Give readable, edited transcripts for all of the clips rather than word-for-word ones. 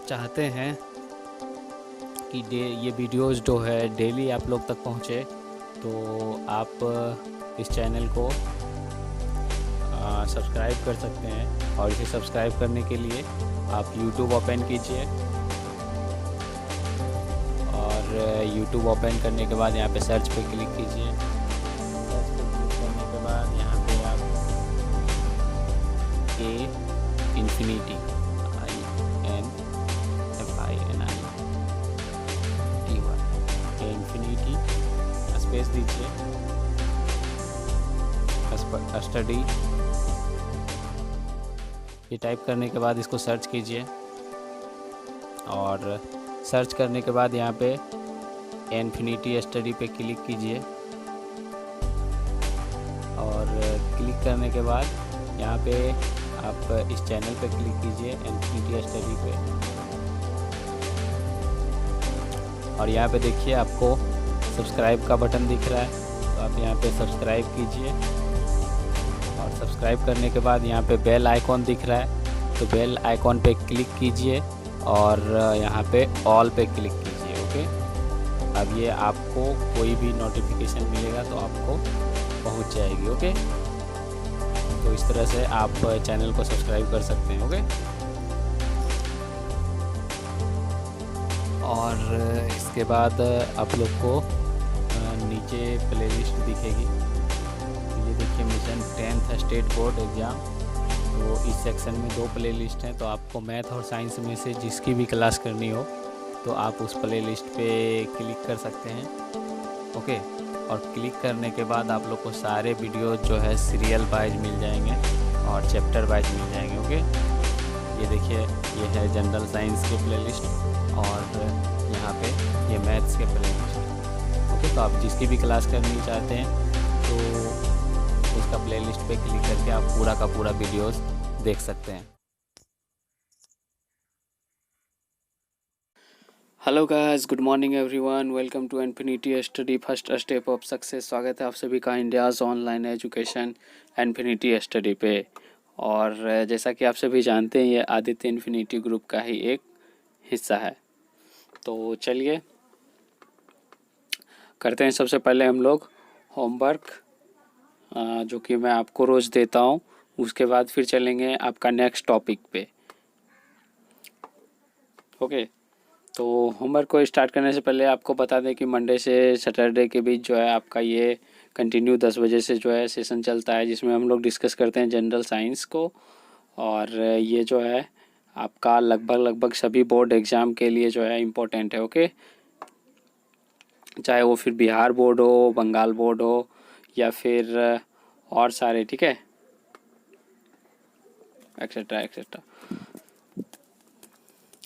चाहते हैं कि ये वीडियोस जो है डेली आप लोग तक पहुँचे, तो आप इस चैनल को सब्सक्राइब कर सकते हैं। और इसे सब्सक्राइब करने के लिए आप YouTube ओपन कीजिए, और YouTube ओपन करने के बाद यहाँ पे सर्च पे क्लिक कीजिए। सर्च पे क्लिक करने के बाद यहाँ पे आप इन्फिनिटी इन्फिनिटी स्पेस दीजिए, स्टडी ये टाइप करने के बाद इसको सर्च कीजिए। और सर्च करने के बाद यहाँ पे इन्फिनिटी स्टडी पे क्लिक कीजिए, और क्लिक करने के बाद यहाँ पे आप इस चैनल पे क्लिक कीजिए, इन्फिनिटी स्टडी पे। और यहाँ पे देखिए आपको सब्सक्राइब का बटन दिख रहा है, तो आप यहाँ पे सब्सक्राइब कीजिए। और सब्सक्राइब करने के बाद यहाँ पे बेल आइकॉन दिख रहा है, तो बेल आइकॉन पे क्लिक कीजिए और यहाँ पे ऑल पे क्लिक कीजिए। ओके, अब ये आपको कोई भी नोटिफिकेशन मिलेगा तो आपको पहुँच जाएगी। ओके, तो इस तरह से आप चैनल को सब्सक्राइब कर सकते हैं। ओके, और इसके बाद आप लोग को नीचे प्लेलिस्ट दिखेगी। तो ये देखिए mission 10th state board exam. तो इस सेक्शन में 2 प्लेलिस्ट हैं, तो आपको मैथ और साइंस में से जिसकी भी क्लास करनी हो तो आप उस प्लेलिस्ट पे क्लिक कर सकते हैं। ओके, और क्लिक करने के बाद आप लोग को सारे वीडियो जो है सीरियल वाइज मिल जाएंगे और चैप्टर वाइज मिल जाएंगे। ओके, ये देखिए ये है जनरल साइंस के प्लेलिस्ट, और यहाँ पे ये मैथ्स के प्लेलिस्ट। ओके, तो आप जिसकी भी क्लास करनी चाहते हैं तो उसका प्लेलिस्ट पे क्लिक करके आप पूरा का पूरा वीडियोस देख सकते हैं। Hello guys, good morning everyone, welcome to Infinity Study first step of success. स्वागत है आप सभी का India's online education Infinity Study पे। और जैसा कि आप सभी जानते हैं, ये आदित्य इन्फिनिटी ग्रुप का ही एक हिस्सा है। तो चलिए करते हैं। सबसे पहले हम लोग होमवर्क जो कि मैं आपको रोज़ देता हूँ, उसके बाद फिर चलेंगे आपका नेक्स्ट टॉपिक पे। ओके, तो होमवर्क को स्टार्ट करने से पहले आपको बता दें कि मंडे से सैटरडे के बीच जो है आपका ये कंटिन्यू 10 बजे से जो है सेशन चलता है, जिसमें हम लोग डिस्कस करते हैं जनरल साइंस को। और ये जो है आपका लगभग सभी बोर्ड एग्ज़ाम के लिए जो है इम्पोर्टेंट है। ओके, चाहे वो फिर बिहार बोर्ड हो, बंगाल बोर्ड हो, या फिर और सारे, ठीक है, एक्सेट्रा एक्सेट्रा।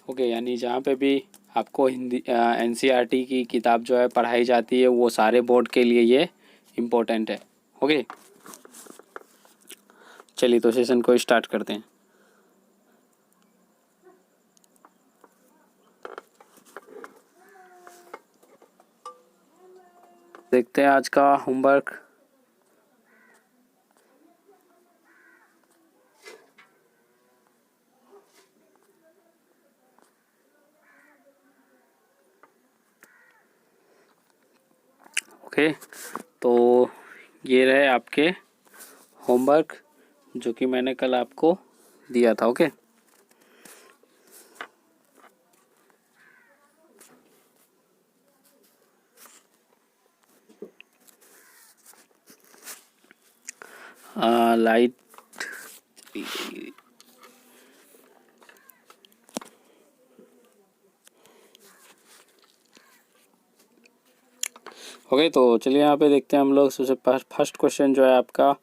ओके, यानी जहाँ पे भी आपको हिंदी NCERT की किताब जो है पढ़ाई जाती है, वो सारे बोर्ड के लिए ये इम्पोर्टेंट है। ओके, चलिए तो सेशन को स्टार्ट करते हैं। देखते हैं आज का होमवर्क। ओके, तो ये रहे आपके होमवर्क जो कि मैंने कल आपको दिया था। ओके, लाइट ओके, तो चलिए यहाँ पे देखते हैं हम लोग। सबसे फर्स्ट क्वेश्चन जो है आपका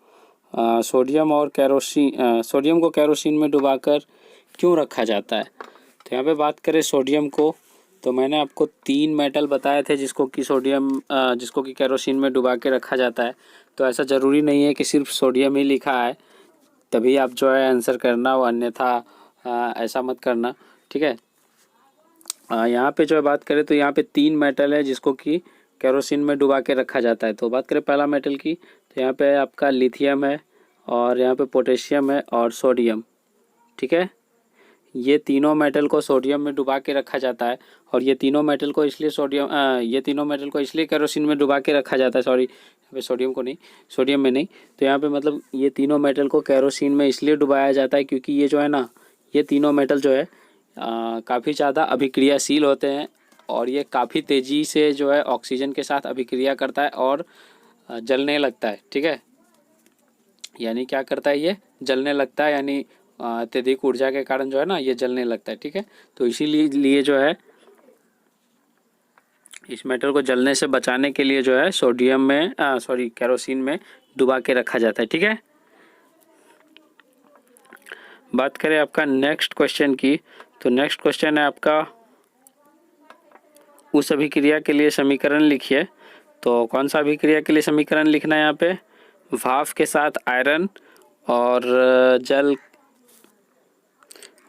सोडियम को केरोसिन में डुबाकर क्यों रखा जाता है। तो यहाँ पे बात करें सोडियम को, तो मैंने आपको 3 मेटल बताए थे जिसको कि केरोसिन में डुबा के रखा जाता है। तो ऐसा ज़रूरी नहीं है कि सिर्फ सोडियम ही लिखा है तभी आप जो है आंसर करना, और अन्यथा ऐसा मत करना, ठीक है। यहाँ पे जो है बात करें तो यहाँ पे 3 मेटल है जिसको कि केरोसिन में डुबा के रखा जाता है। तो बात करें पहला मेटल की, तो यहाँ पे आपका लिथियम है, और यहाँ पे पोटेशियम है और सोडियम, ठीक है। ये तीनों मेटल को सोडियम में डुबा के रखा जाता है, और ये तीनों मेटल को इसलिए केरोसिन में डुबा के रखा जाता है। सॉरी, यहाँ पे सोडियम को नहीं, सोडियम में नहीं, तो यहाँ पे मतलब ये तीनों मेटल को केरोसिन में इसलिए डुबाया जाता है क्योंकि ये जो है ना, ये तीनों मेटल जो है काफ़ी ज़्यादा अभिक्रियाशील होते हैं, और ये काफ़ी तेज़ी से जो है ऑक्सीजन के साथ अभिक्रिया करता है और जलने लगता है। ठीक है, यानी क्या करता है, ये जलने लगता है, यानी अत्यधिक ऊर्जा के कारण जो है ना ये जलने लगता है। ठीक है, तो इसीलिए जो है इस मेटल को जलने से बचाने के लिए जो है केरोसिन में डुबा के रखा जाता है। ठीक है, बात करें आपका नेक्स्ट क्वेश्चन की, तो नेक्स्ट क्वेश्चन है आपका उस अभिक्रिया के लिए समीकरण लिखिए। तो कौन सा अभिक्रिया के लिए समीकरण लिखना है यहाँ पे, भाप के साथ आयरन और जल,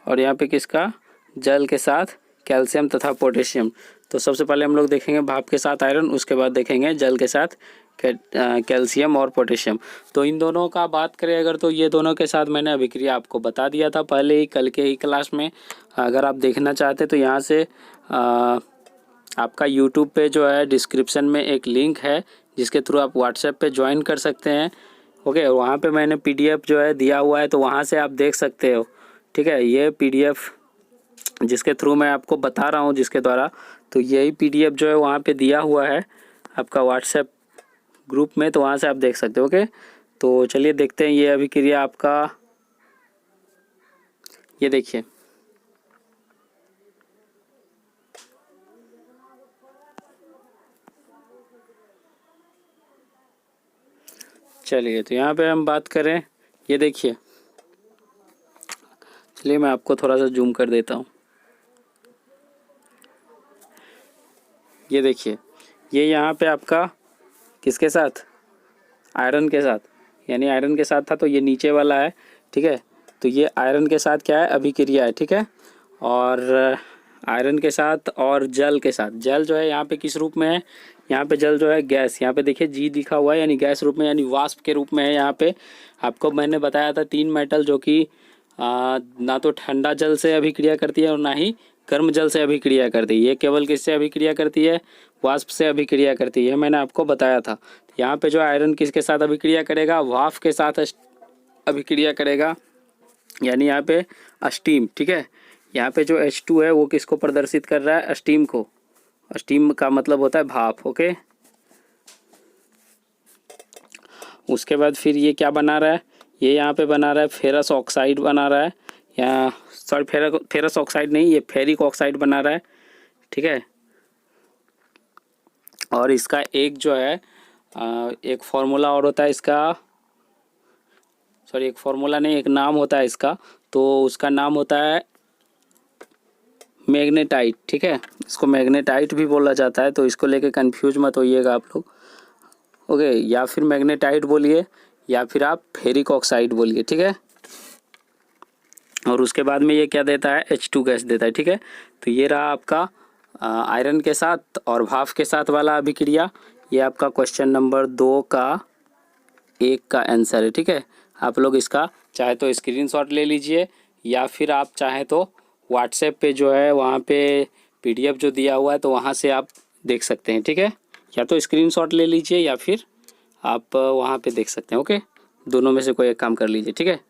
और यहाँ पे किसका, जल के साथ कैल्शियम तथा पोटेशियम। तो सबसे पहले हम लोग देखेंगे भाप के साथ आयरन, उसके बाद देखेंगे जल के साथ कैल्शियम और पोटेशियम। तो इन दोनों का बात करें अगर, तो ये दोनों के साथ मैंने अभिक्रिया आपको बता दिया था पहले ही, कल के ही क्लास में। अगर आप देखना चाहते तो यहाँ से आपका यूट्यूब पे जो है डिस्क्रिप्शन में एक लिंक है जिसके थ्रू आप व्हाट्सएप पे ज्वाइन कर सकते हैं। ओके, वहाँ पे मैंने PDF जो है दिया हुआ है, तो वहाँ से आप देख सकते हो। ठीक है, ये PDF जिसके थ्रू मैं आपको बता रहा हूँ, जिसके द्वारा, तो यही PDF जो है वहाँ पे दिया हुआ है आपका व्हाट्सएप ग्रुप में, तो वहाँ से आप देख सकते हो। ओके, तो चलिए देखते हैं ये अभिक्रिया आपका, ये देखिए, चलिए तो यहाँ पे हम बात करें, ये देखिए, चलिए मैं आपको थोड़ा सा जूम कर देता हूँ। ये देखिए, ये यहाँ पे आपका किसके साथ, आयरन के साथ, यानी आयरन के साथ था, तो ये नीचे वाला है। ठीक है, तो ये आयरन के साथ क्या है, अभिक्रिया है। ठीक है, और आयरन के साथ और जल के साथ, जल जो है यहाँ पे किस रूप में है, यहाँ पे जल जो है गैस, यहाँ पे देखिए G लिखा हुआ है, यानी गैस रूप में, यानी वाष्प के रूप में है। यहाँ पे आपको मैंने बताया था 3 मेटल जो कि ना तो ठंडा जल से अभिक्रिया करती है और ना ही गर्म जल से अभिक्रिया करती है। ये केवल किससे अभिक्रिया करती है, वाष्प से अभिक्रिया करती है, मैंने आपको बताया था। यहाँ पे जो आयरन किसके साथ अभिक्रिया करेगा, वाष्प के साथ अभिक्रिया करेगा, यानी यहाँ पे स्टीम। ठीक है, यहाँ पे जो H2 है वो किसको प्रदर्शित कर रहा है, स्टीम को। स्टीम का मतलब होता है भाप। ओके, उसके बाद फिर ये क्या बना रहा है, ये यहाँ पे बना रहा है फेरस ऑक्साइड बना रहा है, या सॉरी फेरस ऑक्साइड नहीं, ये फेरिक ऑक्साइड बना रहा है। ठीक है, और इसका एक जो है एक फॉर्मूला और होता है इसका, सॉरी एक फॉर्मूला नहीं, एक नाम होता है इसका, तो उसका नाम होता है मैग्नेटाइट। ठीक है, इसको मैग्नेटाइट भी बोला जाता है, तो इसको लेके कंफ्यूज मत होइएगा आप लोग। ओके, या फिर मैग्नेटाइट बोलिए या फिर आप फेरिक ऑक्साइड बोलिए। ठीक है, और उसके बाद में ये क्या देता है, H2 गैस देता है। ठीक है, तो ये रहा आपका आयरन के साथ और भाप के साथ वाला अभिक्रिया। ये आपका क्वेश्चन नंबर 2 का 1 का आंसर है। ठीक है, आप लोग इसका चाहे तो स्क्रीनशॉट ले लीजिए, या फिर आप चाहे तो व्हाट्सएप पे जो है वहाँ पे PDF जो दिया हुआ है तो वहाँ से आप देख सकते हैं। ठीक है, या तो स्क्रीनशॉट ले लीजिए या फिर आप वहाँ पे देख सकते हैं। ओके, दोनों में से कोई एक काम कर लीजिए। ठीक है,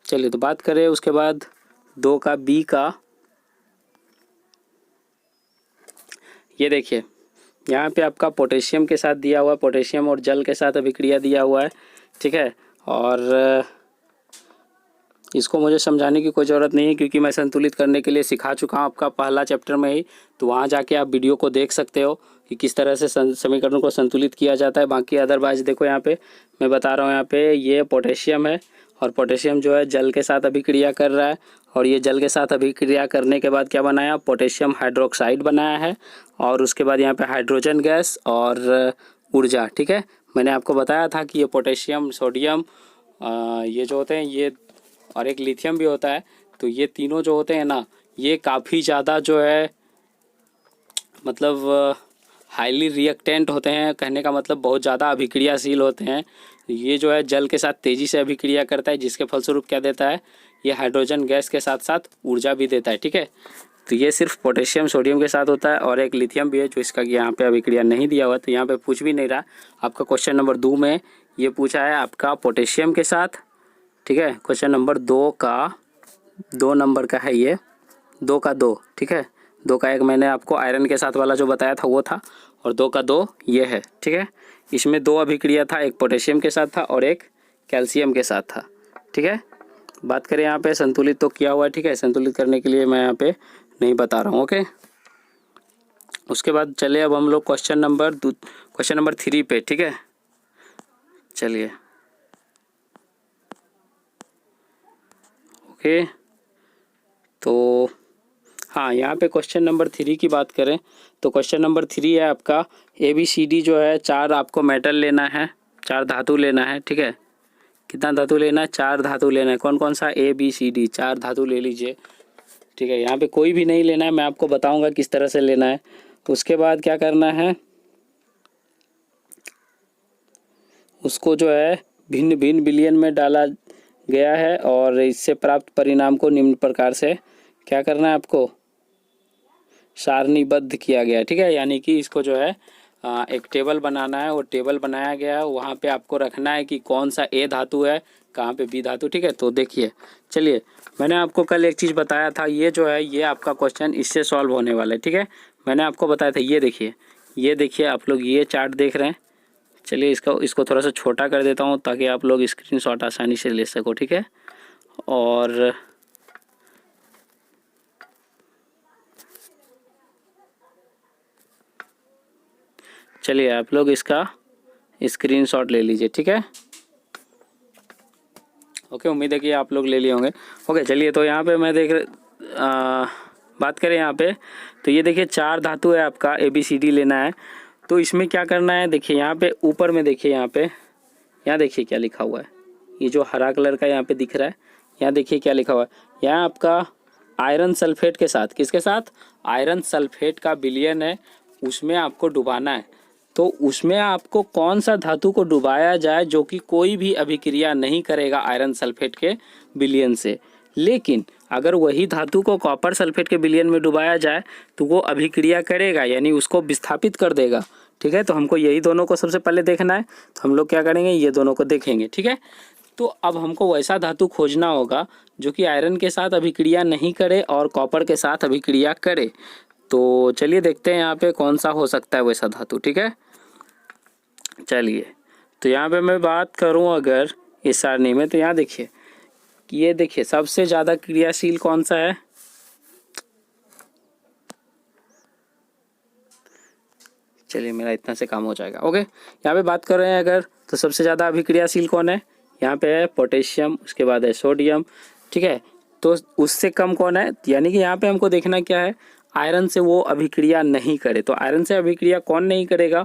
चलिए तो बात करें उसके बाद 2 का B का। ये देखिए, यहाँ पे आपका पोटेशियम के साथ दिया हुआ है, पोटेशियम और जल के साथ अभिक्रिया दिया हुआ है। ठीक है, और इसको मुझे समझाने की कोई ज़रूरत नहीं है क्योंकि मैं संतुलित करने के लिए सिखा चुका हूँ आपका पहला चैप्टर में ही, तो वहाँ जाके आप वीडियो को देख सकते हो कि किस तरह से समीकरण को संतुलित किया जाता है। बाकी अदरवाइज देखो, यहाँ पे मैं बता रहा हूँ, यहाँ पे ये पोटेशियम है और पोटेशियम जो है जल के साथ अभिक्रिया कर रहा है, और ये जल के साथ अभिक्रिया करने के बाद क्या बनाया, पोटेशियम हाइड्रोक्साइड बनाया है, और उसके बाद यहाँ पे हाइड्रोजन गैस और ऊर्जा। ठीक है, मैंने आपको बताया था कि ये पोटेशियम, सोडियम, ये जो होते हैं ये, और एक लिथियम भी होता है, तो ये तीनों जो होते हैं ना, ये काफ़ी ज़्यादा जो है मतलब हाईली रिएक्टेंट होते हैं। कहने का मतलब बहुत ज़्यादा अभिक्रियाशील होते हैं। ये जो है जल के साथ तेज़ी से अभिक्रिया करता है, जिसके फलस्वरूप क्या देता है ये हाइड्रोजन गैस के साथ साथ ऊर्जा भी देता है। ठीक है, तो ये सिर्फ पोटेशियम सोडियम के साथ होता है, और एक लिथियम भी है जो इसका यहाँ पे अभिक्रिया नहीं दिया हुआ, तो यहाँ पे पूछ भी नहीं रहा। आपका क्वेश्चन नंबर 2 में ये पूछा है आपका पोटेशियम के साथ। ठीक है, क्वेश्चन नंबर 2 नंबर का है ये, 2 का 2। ठीक है, 2 का 1 मैंने आपको आयरन के साथ वाला जो बताया था वो था, और 2 का 2 ये है। ठीक है, इसमें 2 अभिक्रिया था, एक पोटेशियम के साथ था और एक कैल्शियम के साथ था। ठीक है, बात करें यहाँ पे संतुलित तो किया हुआ है। ठीक है, संतुलित करने के लिए मैं यहाँ पे नहीं बता रहा हूँ। ओके, उसके बाद चलिए अब हम लोग क्वेश्चन नंबर 3 पे। ठीक है, चलिए ओके, तो हाँ, यहाँ पे क्वेश्चन नंबर 3 की बात करें तो क्वेश्चन नंबर 3 है आपका ABCD जो है 4 आपको मेटल लेना है, 4 धातु लेना है। ठीक है, कितना धातु लेना है? 4 धातु लेना है। कौन कौन सा? ABCD 4 धातु ले लीजिए। ठीक है, यहाँ पे कोई भी नहीं लेना है, मैं आपको बताऊंगा किस तरह से लेना है। उसके बाद क्या करना है, उसको जो है भिन्न भिन्न विलयन में डाला गया है, और इससे प्राप्त परिणाम को निम्न प्रकार से क्या करना है आपको, सारणीबद्ध किया गया है। ठीक है, यानी कि इसको जो है एक टेबल बनाना है, वो टेबल बनाया गया है, वहाँ पे आपको रखना है कि कौन सा A धातु है, कहाँ पे B धातु। ठीक है, तो देखिए, चलिए मैंने आपको कल एक चीज़ बताया था, ये जो है ये आपका क्वेश्चन इससे सॉल्व होने वाला है। ठीक है, मैंने आपको बताया था, ये देखिए आप लोग ये चार्ट देख रहे हैं। चलिए इसको थोड़ा सा छोटा कर देता हूँ ताकि आप लोग स्क्रीनशॉट आसानी से ले सको। ठीक है, और चलिए आप लोग इसका स्क्रीनशॉट ले लीजिए। ठीक है, ओके, उम्मीद है कि आप लोग ले लिए होंगे। ओके, चलिए तो यहाँ पे मैं बात करें यहाँ पे, तो ये देखिए 4 धातु है आपका, ABCD लेना है। तो इसमें क्या करना है, देखिए यहाँ पे ऊपर में देखिए, यहाँ देखिए क्या लिखा हुआ है, ये जो हरा कलर का यहाँ पे दिख रहा है, यहाँ देखिए क्या लिखा हुआ है। यहाँ आपका आयरन सल्फेट के साथ, किसके साथ? आयरन सल्फेट का विलयन है, उसमें आपको डुबाना है। तो उसमें आपको कौन सा धातु को डुबाया जाए जो कि कोई भी अभिक्रिया नहीं करेगा आयरन सल्फेट के विलयन से, लेकिन अगर वही धातु को कॉपर सल्फेट के विलयन में डुबाया जाए तो वो अभिक्रिया करेगा, यानी उसको विस्थापित कर देगा। ठीक है, तो हमको यही दोनों को सबसे पहले देखना है, तो हम लोग क्या करेंगे, ये दोनों को देखेंगे। ठीक है, तो अब हमको वैसा धातु खोजना होगा जो कि आयरन के साथ अभिक्रिया नहीं करे और कॉपर के साथ अभिक्रिया करे। तो चलिए देखते हैं यहाँ पे कौन सा हो सकता है वैसा धातु। ठीक है, चलिए तो यहाँ पे मैं बात करूँ अगर इस सारणी में, तो यहाँ देखिए, ये देखिए सबसे ज़्यादा क्रियाशील कौन सा है, चलिए मेरा इतना से काम हो जाएगा। ओके, यहाँ पे बात कर रहे हैं अगर, तो सबसे ज़्यादा अभिक्रियाशील कौन है, यहाँ पे है पोटेशियम, उसके बाद है सोडियम। ठीक है, तो उससे कम कौन है, यानी कि यहाँ पे हमको देखना क्या है, आयरन से वो अभिक्रिया नहीं करे। तो आयरन से अभिक्रिया कौन नहीं करेगा,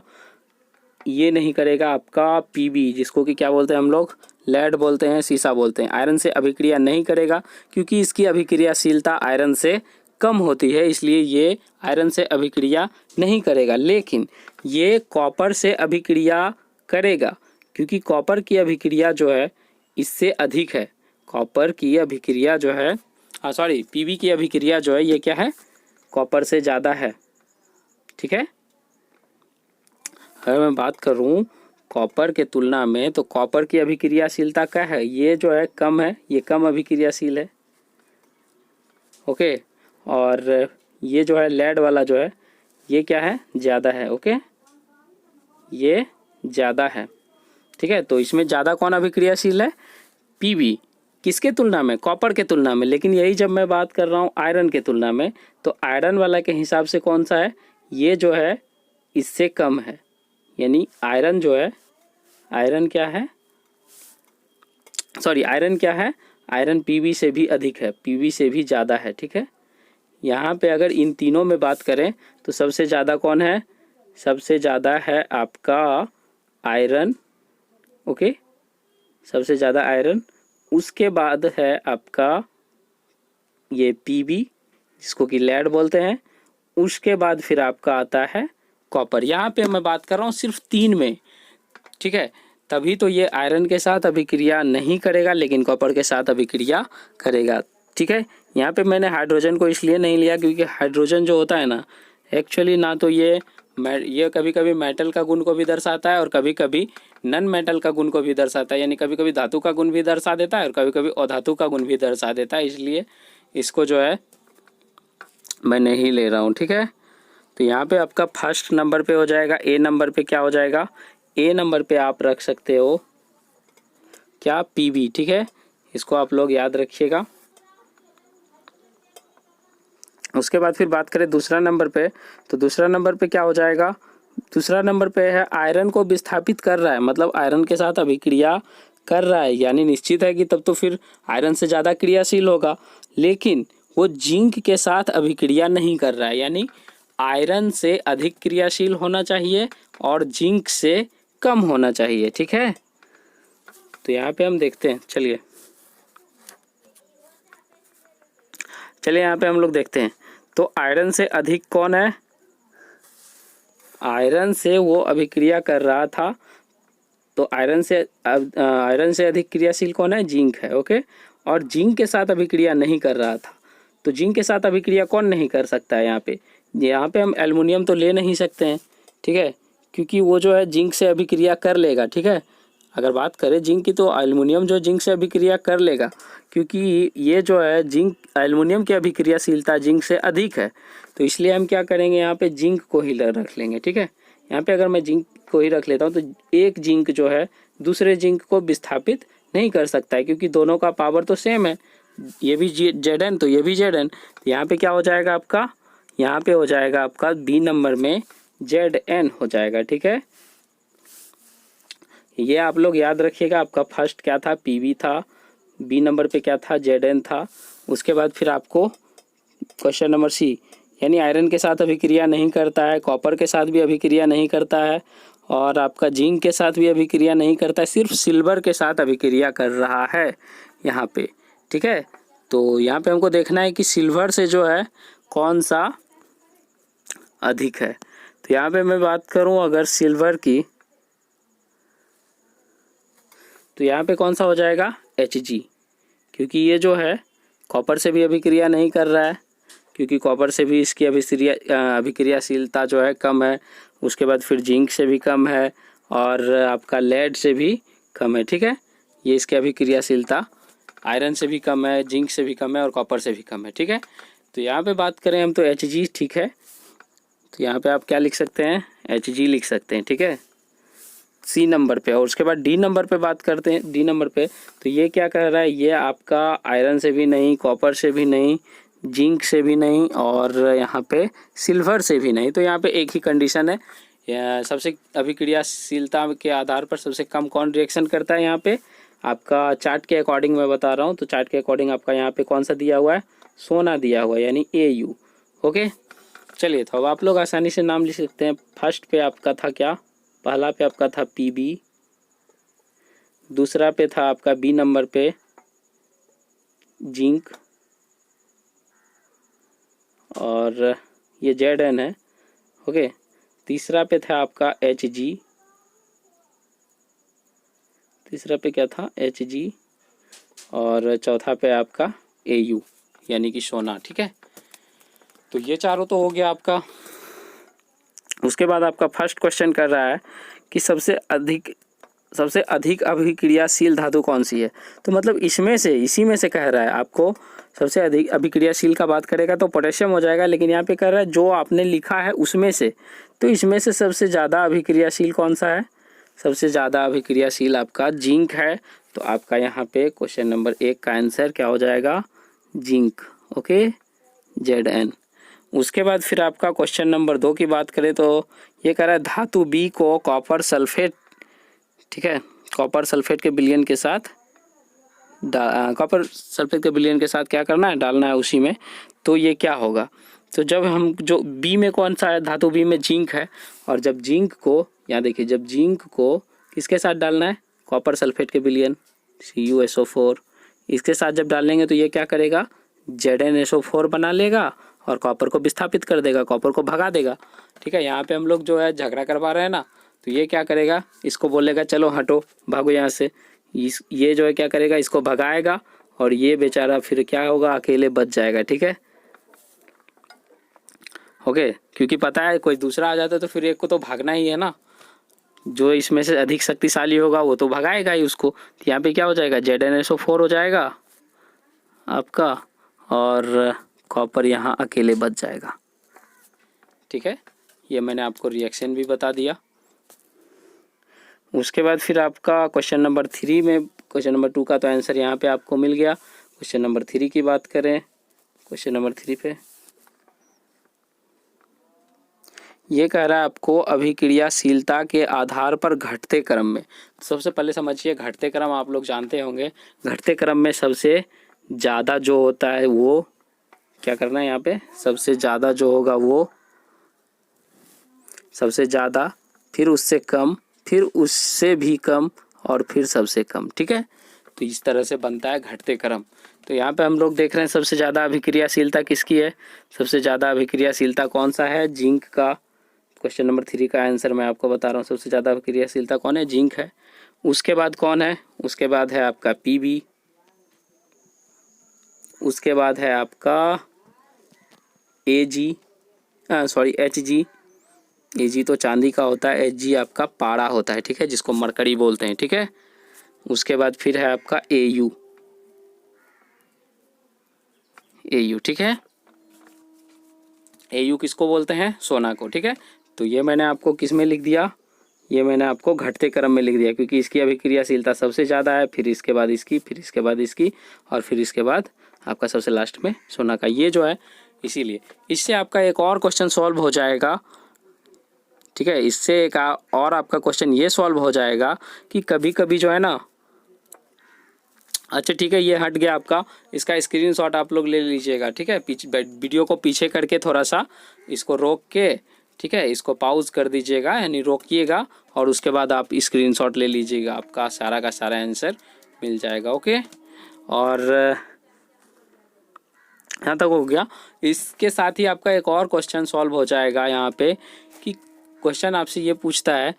ये नहीं करेगा आपका PB, जिसको कि क्या बोलते हैं हम लोग, लेड बोलते हैं, सीसा बोलते हैं। आयरन से अभिक्रिया नहीं करेगा क्योंकि इसकी अभिक्रियाशीलता आयरन से कम होती है, इसलिए ये आयरन से अभिक्रिया नहीं करेगा। लेकिन ये कॉपर से अभिक्रिया करेगा क्योंकि कॉपर की अभिक्रिया जो है इससे अधिक है। कॉपर की अभिक्रिया जो है PB की अभिक्रिया जो है ये क्या है, कॉपर से ज़्यादा है। ठीक है, अगर मैं बात करूं कॉपर के तुलना में, तो कॉपर की अभिक्रियाशीलता क्या है, ये जो है कम है, ये कम अभिक्रियाशील है। ओके, और ये जो है लेड वाला जो है ये क्या है, ज़्यादा है। ओके, ये ज़्यादा है। ठीक है, तो इसमें ज़्यादा कौन अभिक्रियाशील है, PB, किसके तुलना में, कॉपर के तुलना में। लेकिन यही जब मैं बात कर रहा हूँ आयरन के तुलना में, तो आयरन वाला के हिसाब से कौन सा है, ये जो है इससे कम है, यानी आयरन जो है, आयरन क्या है, आयरन PB से भी अधिक है, PB से भी ज़्यादा है। ठीक है, यहाँ पे अगर इन तीनों में बात करें तो सबसे ज़्यादा कौन है, सबसे ज़्यादा है आपका आयरन। ओके, सबसे ज़्यादा आयरन, उसके बाद है आपका ये PB जिसको कि लेड बोलते हैं, उसके बाद फिर आपका आता है कॉपर। यहाँ पे मैं बात कर रहा हूँ सिर्फ 3 में। ठीक है, तभी तो ये आयरन के साथ अभिक्रिया नहीं करेगा, लेकिन कॉपर के साथ अभिक्रिया करेगा। ठीक है, यहाँ पे मैंने हाइड्रोजन को इसलिए नहीं लिया क्योंकि हाइड्रोजन जो होता है ना, एक्चुअली ना तो ये कभी कभी मेटल का गुण को भी दर्शाता है और कभी कभी नन मेटल का गुण को भी दर्शाता है, यानी कभी कभी धातु का गुण भी दर्शा देता है और कभी कभी अधातु का गुण भी दर्शा देता है, इसलिए इसको जो है मैं नहीं ले रहा हूँ। ठीक है, तो यहाँ पे आपका फर्स्ट नंबर पे हो जाएगा, ए नंबर पे क्या हो जाएगा, ए नंबर पे आप रख सकते हो क्या, पीबी। ठीक है, इसको आप लोग याद रखिएगा। उसके बाद फिर बात करें दूसरा नंबर पे, तो दूसरा नंबर पे क्या हो जाएगा, दूसरा नंबर पे है आयरन को विस्थापित कर रहा है, मतलब आयरन के साथ अभिक्रिया कर रहा है, यानी निश्चित है कि तब तो फिर आयरन से ज़्यादा क्रियाशील होगा, लेकिन वो जिंक के साथ अभिक्रिया नहीं कर रहा है, यानी आयरन से अधिक क्रियाशील होना चाहिए और जिंक से कम होना चाहिए। ठीक है, तो यहाँ पे हम देखते हैं, चलिए यहाँ पे हम लोग देखते हैं। तो आयरन से अधिक कौन है, आयरन से वो अभिक्रिया कर रहा था, तो आयरन से अधिक क्रियाशील कौन है, जिंक है। ओके, और जिंक के साथ अभिक्रिया नहीं कर रहा था, तो जिंक के साथ अभिक्रिया कौन नहीं कर सकता है, यहाँ पे हम एल्युमिनियम तो ले नहीं सकते हैं। ठीक है, क्योंकि वो जो है जिंक से अभिक्रिया कर लेगा। ठीक है, अगर बात करें जिंक की तो एल्युमिनियम जो जिंक से अभिक्रिया कर लेगा, क्योंकि ये जो है जिंक, एल्युमिनियम की अभिक्रियाशीलता जिंक से अधिक है, तो इसलिए हम क्या करेंगे, यहाँ पे जिंक को ही रख लेंगे। ठीक है, यहाँ पे अगर मैं जिंक को ही रख लेता हूँ तो एक जिंक जो है दूसरे जिंक को विस्थापित नहीं कर सकता है, क्योंकि दोनों का पावर तो सेम है, ये भी Zn तो ये भी Zn। यहाँ पे क्या हो जाएगा आपका, यहाँ पे हो जाएगा आपका बी नंबर में Zn हो जाएगा। ठीक है, ये आप लोग याद रखिएगा। आपका फर्स्ट क्या था, Pb था, बी नंबर पे क्या था, Zn था। उसके बाद फिर आपको क्वेश्चन नंबर सी, यानी आयरन के साथ अभिक्रिया नहीं करता है, कॉपर के साथ भी अभिक्रिया नहीं करता है और आपका जिंक के साथ भी अभिक्रिया नहीं करता है, सिर्फ सिल्वर के साथ अभिक्रिया कर रहा है यहाँ पे। ठीक है, तो यहाँ पे हमको देखना है कि सिल्वर से जो है कौन सा अधिक है। तो यहाँ पे मैं बात करूँ अगर सिल्वर की, तो यहाँ पे कौन सा हो जाएगा, Hg, क्योंकि ये जो है कॉपर से भी अभिक्रिया नहीं कर रहा है, क्योंकि कॉपर से भी इसकी अभिक्रियाशीलता जो है कम है। उसके बाद फिर जिंक से भी कम है और आपका लेड से भी कम है। ठीक है, ये इसकी अभिक्रियाशीलता आयरन से भी कम है, जिंक से भी कम है और कॉपर से भी कम है। ठीक है, तो यहाँ पे बात करें हम तो Hg। ठीक है, तो यहाँ पे आप क्या लिख सकते हैं, Hg लिख सकते हैं। ठीक है, सी नंबर पे। और उसके बाद डी नंबर पे बात करते हैं, डी नंबर पे तो ये क्या कह रहा है, ये आपका आयरन से भी नहीं, कॉपर से भी नहीं, जिंक से भी नहीं और यहाँ पे सिल्वर से भी नहीं। तो यहाँ पे एक ही कंडीशन है, सबसे अभिक्रियाशीलता के आधार पर सबसे कम कौन रिएक्शन करता है। यहाँ पे आपका चार्ट के अकॉर्डिंग मैं बता रहा हूँ, तो चार्ट के अकॉर्डिंग आपका यहाँ पे कौन सा दिया हुआ है, सोना दिया हुआ है, यानी AU। ओके, चलिए तो अब आप लोग आसानी से नाम लिख सकते हैं। फर्स्ट पे आपका था क्या, पहला पे आपका था Pb, दूसरा पे था आपका बी नंबर पे जिंक और ये Zn है। ओके, तीसरा पे था आपका Hg, तीसरा पे क्या था, Hg और चौथा पे आपका AU यानी कि सोना। ठीक है, तो ये चारों तो हो गया आपका। उसके बाद आपका फर्स्ट क्वेश्चन कर रहा है कि सबसे अधिक अभिक्रियाशील धातु कौन सी है। तो मतलब इसी में से कह रहा है आपको सबसे अधिक अभिक्रियाशील का बात करेगा तो पोटेशियम हो जाएगा, लेकिन यहाँ पे कह रहा है जो आपने लिखा है उसमें से, तो इसमें से सबसे ज़्यादा अभिक्रियाशील कौन सा है, सबसे ज़्यादा अभिक्रियाशील आपका जिंक है। तो आपका यहाँ पे क्वेश्चन नंबर 1 का आंसर क्या हो जाएगा, जिंक। Okay, Zn। उसके बाद फिर आपका क्वेश्चन नंबर 2 की बात करें तो ये कह रहा है धातु बी को कॉपर सल्फेट, ठीक है, कॉपर सल्फेट के विलयन के साथ क्या करना है, डालना है उसी में। तो ये क्या होगा, तो जब हम जो बी में कौन सा है, धातु बी में जिंक है, और जब जिंक को, यहाँ देखिए, जब जिंक को किसके साथ डालना है, कॉपर सल्फेट के विलयन CuSO4, इसके साथ जब डालेंगे तो ये क्या करेगा, ZnSO4 बना लेगा और कॉपर को विस्थापित कर देगा, कॉपर को भगा देगा। ठीक है, यहाँ पे हम लोग जो है झगड़ा करवा रहे हैं ना, तो ये क्या करेगा, इसको बोलेगा चलो हटो भागो यहाँ से, ये जो है क्या करेगा, इसको भगाएगा और ये बेचारा फिर क्या होगा, अकेले बच जाएगा। ठीक है, ओके, क्योंकि पता है कोई दूसरा आ जाता है तो फिर एक को तो भागना ही है ना, जो इसमें से अधिक शक्तिशाली होगा वो तो भगाएगा ही उसको। तो यहाँ पे क्या हो जाएगा, ZnSO4 हो जाएगा आपका, और कॉपर यहाँ अकेले बच जाएगा। ठीक है, ये मैंने आपको रिएक्शन भी बता दिया। उसके बाद फिर आपका क्वेश्चन नंबर 3 में, क्वेश्चन नंबर 2 का तो आंसर यहाँ पे आपको मिल गया। क्वेश्चन नंबर 3 की बात करें, क्वेश्चन नंबर 3 पे ये कह रहा है आपको अभिक्रियाशीलता के आधार पर घटते क्रम में। सबसे पहले समझिए, घटते क्रम आप लोग जानते होंगे, घटते क्रम में सबसे ज़्यादा जो होता है वो क्या करना है, यहाँ पे सबसे ज़्यादा जो होगा वो सबसे ज़्यादा, फिर उससे कम, फिर उससे भी कम और फिर सबसे कम। ठीक है, तो इस तरह से बनता है घटते क्रम। तो यहाँ पे हम लोग देख रहे हैं सबसे ज़्यादा अभिक्रियाशीलता किसकी है, सबसे ज़्यादा अभिक्रियाशीलता कौन सा है, जिंक का। क्वेश्चन नंबर 3 का आंसर मैं आपको बता रहा हूँ, सबसे ज़्यादा अभिक्रियाशीलता कौन है, जिंक है। उसके बाद कौन है, उसके बाद है आपका Pb, उसके बाद है आपका Hg, Ag तो चांदी का होता है, Hg आपका पारा होता है। ठीक है, जिसको मरकरी बोलते हैं। ठीक है, उसके बाद फिर है आपका Au। ठीक है, Au किसको बोलते हैं, सोना को। ठीक है, तो ये मैंने आपको किस में लिख दिया, ये मैंने आपको घटते क्रम में लिख दिया, क्योंकि इसकी अभिक्रियाशीलता सबसे ज़्यादा है, फिर इसके बाद इसकी, फिर इसके बाद इसकी, और फिर इसके बाद आपका सबसे लास्ट में सोना का। ये जो है इसीलिए इससे आपका एक और क्वेश्चन सॉल्व हो जाएगा। ठीक है, इससे एक और आपका क्वेश्चन ये सॉल्व हो जाएगा कि कभी कभी जो है ना, अच्छा ठीक है, ये हट गया आपका, इसका स्क्रीनशॉट आप लोग ले लीजिएगा। ठीक है, वीडियो को पीछे करके थोड़ा सा इसको रोक के, ठीक है, इसको पॉज कर दीजिएगा, यानी रोकिएगा, और उसके बाद आप स्क्रीनशॉट ले लीजिएगा, आपका सारा का सारा आंसर मिल जाएगा। ओके, और यहाँ तक हो गया। इसके साथ ही आपका एक और क्वेश्चन सॉल्व हो जाएगा यहाँ पे, कि क्वेश्चन आपसे ये पूछता है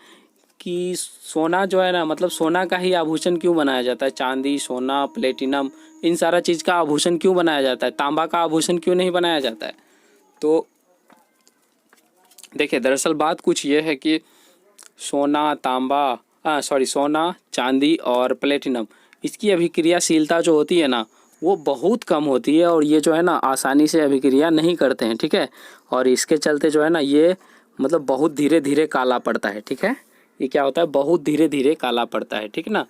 कि सोना जो है ना, मतलब सोना का ही आभूषण क्यों बनाया जाता है, चांदी, सोना, प्लेटिनम, इन सारा चीज़ का आभूषण क्यों बनाया जाता है, तांबा का आभूषण क्यों नहीं बनाया जाता है। तो देखिए, दरअसल बात कुछ ये है कि सोना, सोना, चांदी और प्लेटिनम, इसकी अभिक्रियाशीलता जो होती है ना वो बहुत कम होती है, और ये जो है ना आसानी से अभिक्रिया नहीं करते हैं। ठीक है, और इसके चलते जो है ना ये मतलब बहुत धीरे धीरे काला पड़ता है। ठीक है, ये क्या होता है, बहुत धीरे धीरे काला पड़ता है। ठीक ना,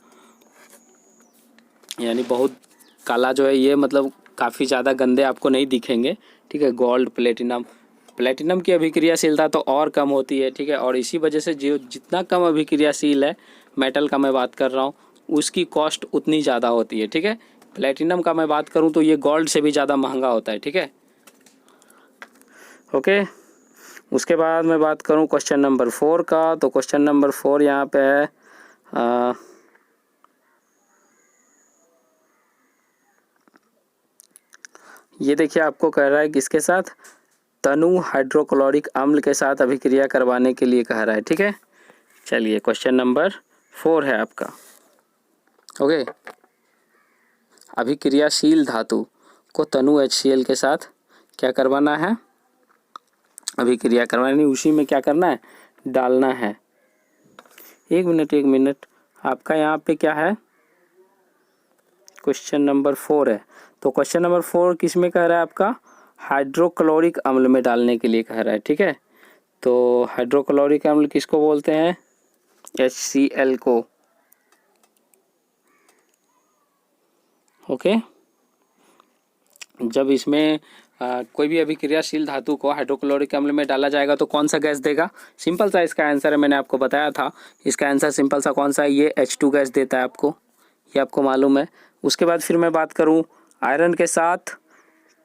यानी बहुत काला जो है ये, मतलब काफ़ी ज़्यादा गंदे आपको नहीं दिखेंगे। ठीक है, गोल्ड, प्लेटिनम की अभिक्रियाशीलता तो और कम होती है। ठीक है, और इसी वजह से जो जितना कम अभिक्रियाशील है मेटल का मैं बात कर रहा हूँ, उसकी कॉस्ट उतनी ज़्यादा होती है। ठीक है, प्लेटिनम का मैं बात करूँ तो ये गोल्ड से भी ज़्यादा महंगा होता है। ठीक है, ओके। उसके बाद मैं बात करूँ क्वेश्चन नंबर 4 का, तो क्वेश्चन नंबर 4 यहाँ पे है ये देखिए, आपको कह रहा है किसके साथ, तनु हाइड्रोक्लोरिक अम्ल के साथ अभिक्रिया करवाने के लिए कह रहा है। ठीक है, चलिए क्वेश्चन नंबर 4 है आपका। ओके, अभिक्रियाशील धातु को तनु HCl के साथ क्या करवाना है, अभिक्रिया करवानी, उसी में क्या करना है, डालना है। एक मिनट, आपका यहाँ पे क्या है, क्वेश्चन नंबर 4 है, तो क्वेश्चन नंबर 4 किस में कह रहा है, आपका हाइड्रोक्लोरिक अम्ल में डालने के लिए कह रहा है। ठीक है, तो हाइड्रोक्लोरिक अम्ल किसको बोलते हैं, HCl को। ओके, जब इसमें कोई भी अभिक्रियाशील धातु को हाइड्रोक्लोरिक अम्ल में डाला जाएगा तो कौन सा गैस देगा, सिंपल सा इसका आंसर है, मैंने आपको बताया था इसका आंसर सिंपल सा कौन सा है, ये H2 गैस देता है आपको, ये आपको मालूम है। उसके बाद फिर मैं बात करूं आयरन के साथ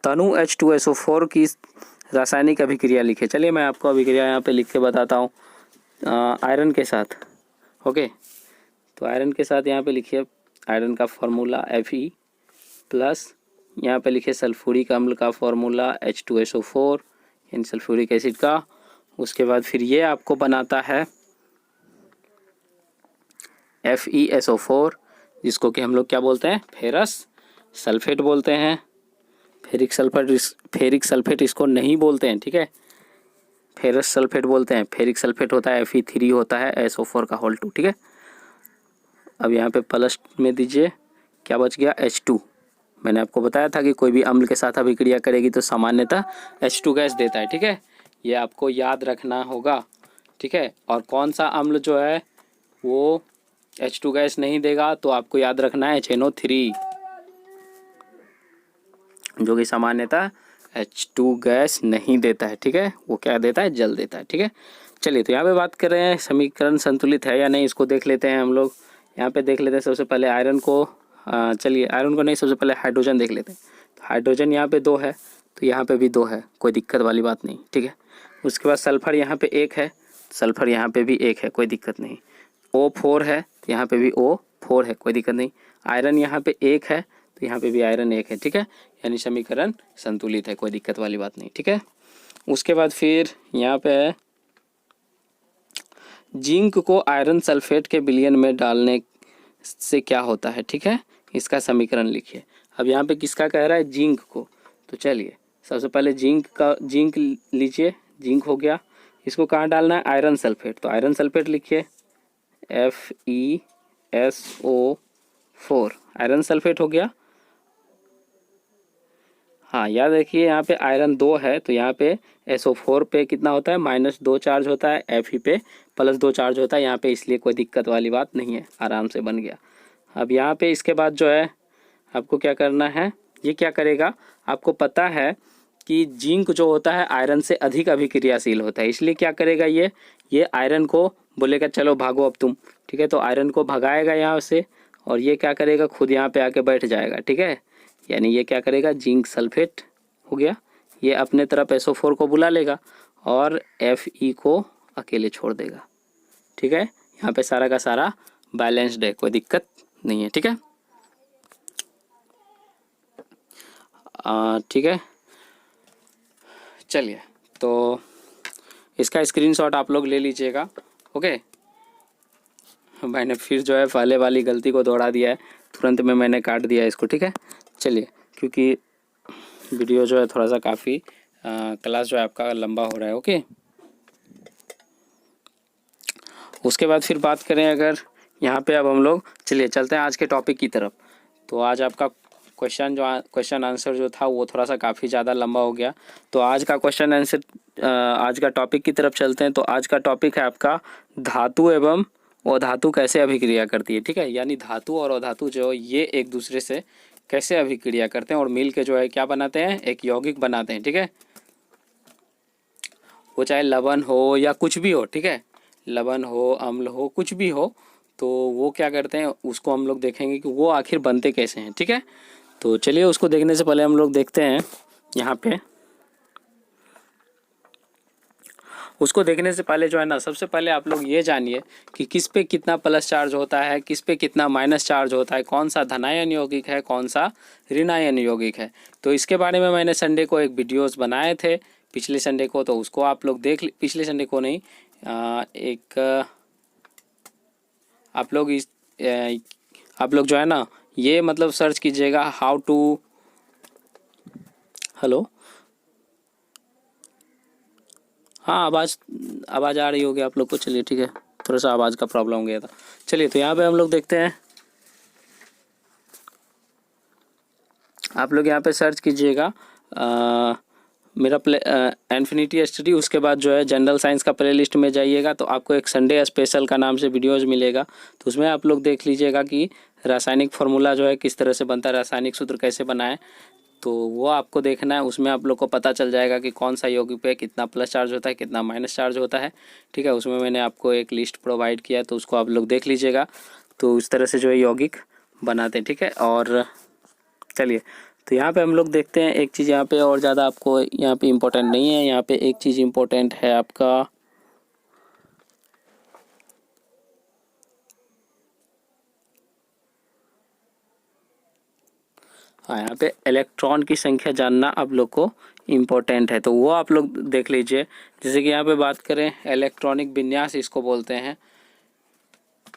तनु H2SO4 की रासायनिक अभिक्रिया लिखे। चलिए मैं आपको अभिक्रिया यहाँ पे लिख के बताता हूँ आयरन के साथ। ओके, तो आयरन के साथ यहाँ पे लिखिए, आयरन का फॉर्मूला Fe प्लस यहाँ पे लिखिए सल्फ्यूरिक अम्ल का फॉर्मूला H2SO4 यानी सल्फ्यूरिक एसिड का। उसके बाद फिर ये आपको बनाता है FeSO4, जिसको कि हम लोग क्या बोलते हैं, फेरस सल्फेट बोलते हैं। फेरिक सल्फेट इसको नहीं बोलते हैं, ठीक है, फेरस सल्फेट बोलते हैं। फेरिक सल्फेट होता है Fe3 होता है SO4 का होल 2, ठीक है। अब यहाँ पे प्लस में दीजिए, क्या बच गया, H2। मैंने आपको बताया था कि कोई भी अम्ल के साथ अभिक्रिया करेगी तो सामान्यतः H2 गैस देता है, ठीक है, ये आपको याद रखना होगा, ठीक है। और कौन सा अम्ल जो है वो H2 गैस नहीं देगा, तो आपको याद रखना है HNO3, जो कि सामान्यतः H2 गैस नहीं देता है, ठीक है, वो क्या देता है, जल देता है, ठीक है। चलिए, तो यहाँ पे बात कर रहे हैं समीकरण संतुलित है या नहीं, इसको देख लेते हैं हम लोग। यहाँ पे देख लेते हैं सबसे पहले आयरन को, चलिए आयरन को नहीं, सबसे पहले हाइड्रोजन देख लेते हैं। तो हाइड्रोजन यहाँ पे 2 है, तो यहाँ पे भी 2 है, कोई दिक्कत वाली बात नहीं, ठीक है। उसके बाद सल्फर यहाँ पे 1 है, सल्फर यहाँ पे भी 1 है, कोई दिक्कत नहीं। O4 है, तो यहाँ पे भी O4 है, कोई दिक्कत नहीं। आयरन यहाँ पे 1 है, तो यहाँ पे भी आयरन 1 है, ठीक है, यानी समीकरण संतुलित है, कोई दिक्कत वाली बात नहीं, ठीक है। उसके बाद फिर यहाँ पे है जिंक को आयरन सल्फेट के विलयन में डालने से क्या होता है, ठीक है, इसका समीकरण लिखिए। अब यहाँ पे किसका कह रहा है, जिंक को, तो चलिए सबसे पहले जिंक लीजिए, जिंक हो गया, इसको कहाँ डालना है, आयरन सल्फेट, तो आयरन सल्फेट लिखिए FeSO4, आयरन सल्फेट हो गया। हाँ, याद रखिए यहाँ पे आयरन 2 है, तो यहाँ पे SO4 पे कितना होता है, -2 चार्ज होता है, Fe पे +2 चार्ज होता है यहाँ पे, इसलिए कोई दिक्कत वाली बात नहीं है, आराम से बन गया। अब यहाँ पे इसके बाद जो है आपको क्या करना है, ये क्या करेगा, आपको पता है कि जिंक जो होता है आयरन से अधिक अभिक्रियाशील होता है, इसलिए क्या करेगा, ये आयरन को बोलेगा चलो भागो अब तुम, ठीक है, तो आयरन को भगाएगा यहाँ से, और ये क्या करेगा, खुद यहाँ पे आके बैठ जाएगा, ठीक है, यानी ये क्या करेगा, जिंक सल्फेट हो गया, ये अपने तरफ SO4 को बुला लेगा और Fe को अकेले छोड़ देगा, ठीक है। यहाँ पे सारा का सारा बैलेंस्ड है, कोई दिक्कत नहीं है, ठीक है। ठीक है, चलिए, तो इसका स्क्रीनशॉट आप लोग ले लीजिएगा, ओके। मैंने फिर जो है पहले वाली गलती को दोहरा दिया है, तुरंत में मैंने काट दिया इसको, ठीक है। चलिए, क्योंकि वीडियो जो है थोड़ा सा काफ़ी क्लास जो है आपका लंबा हो रहा है, ओके। उसके बाद फिर बात करें अगर यहाँ पे, अब हम लोग चलिए चलते हैं आज के टॉपिक की तरफ। तो आज आपका क्वेश्चन आंसर जो था वो थोड़ा सा काफ़ी ज़्यादा लंबा हो गया, तो आज का क्वेश्चन आंसर आज का टॉपिक की तरफ चलते हैं। तो आज का टॉपिक है आपका धातु एवं अधातु कैसे अभिक्रिया करती है, ठीक है, यानी धातु और अधातु जो ये एक दूसरे से कैसे अभिक्रिया करते हैं और मिल के जो है क्या बनाते हैं, एक यौगिक बनाते हैं, ठीक है। वो चाहे लवण हो या कुछ भी हो, ठीक है, लवण हो, अम्ल हो, कुछ भी हो, तो वो क्या करते हैं, उसको हम लोग देखेंगे कि वो आखिर बनते कैसे हैं, ठीक है। तो चलिए, उसको देखने से पहले हम लोग देखते हैं यहाँ पे, उसको देखने से पहले जो है ना, सबसे पहले आप लोग ये जानिए कि किस पे कितना प्लस चार्ज होता है, किस पे कितना माइनस चार्ज होता है, कौन सा धनायन यौगिक है, कौन सा ऋणायन यौगिक है। तो इसके बारे में मैंने संडे को एक वीडियोस बनाए थे, पिछले संडे को, तो उसको आप लोग पिछले संडे को नहीं, आप लोग जो है ना, ये मतलब सर्च कीजिएगा हाउ टू, हेलो, हाँ, आवाज़ आ रही होगी आप लोग को, चलिए ठीक है, थोड़ा सा आवाज़ का प्रॉब्लम हो गया था। चलिए, तो यहाँ पे हम लोग देखते हैं, आप लोग यहाँ पे सर्च कीजिएगा मेरा इन्फिनिटी स्टडी, उसके बाद जो है जनरल साइंस का प्लेलिस्ट में जाइएगा, तो आपको एक संडे स्पेशल का नाम से वीडियोज़ मिलेगा, तो उसमें आप लोग देख लीजिएगा कि रासायनिक फार्मूला जो है किस तरह से बनता है, रासायनिक सूत्र कैसे बनाएं, तो वो आपको देखना है। उसमें आप लोग को पता चल जाएगा कि कौन सा यौगिक पे कितना प्लस चार्ज होता है, कितना माइनस चार्ज होता है, ठीक है। उसमें मैंने आपको एक लिस्ट प्रोवाइड किया है, तो उसको आप लोग देख लीजिएगा। तो इस तरह से जो है यौगिक बनाते हैं, ठीक है। और चलिए, तो यहाँ पे हम लोग देखते हैं एक चीज़, यहाँ पे और ज़्यादा आपको यहाँ पे इम्पोर्टेंट नहीं है, यहाँ पे एक चीज़ इम्पोर्टेंट है आपका, हाँ, यहाँ पे इलेक्ट्रॉन की संख्या जानना आप लोग को इम्पोर्टेंट है, तो वो आप लोग देख लीजिए। जैसे कि यहाँ पे बात करें इलेक्ट्रॉनिक विन्यास इसको बोलते हैं,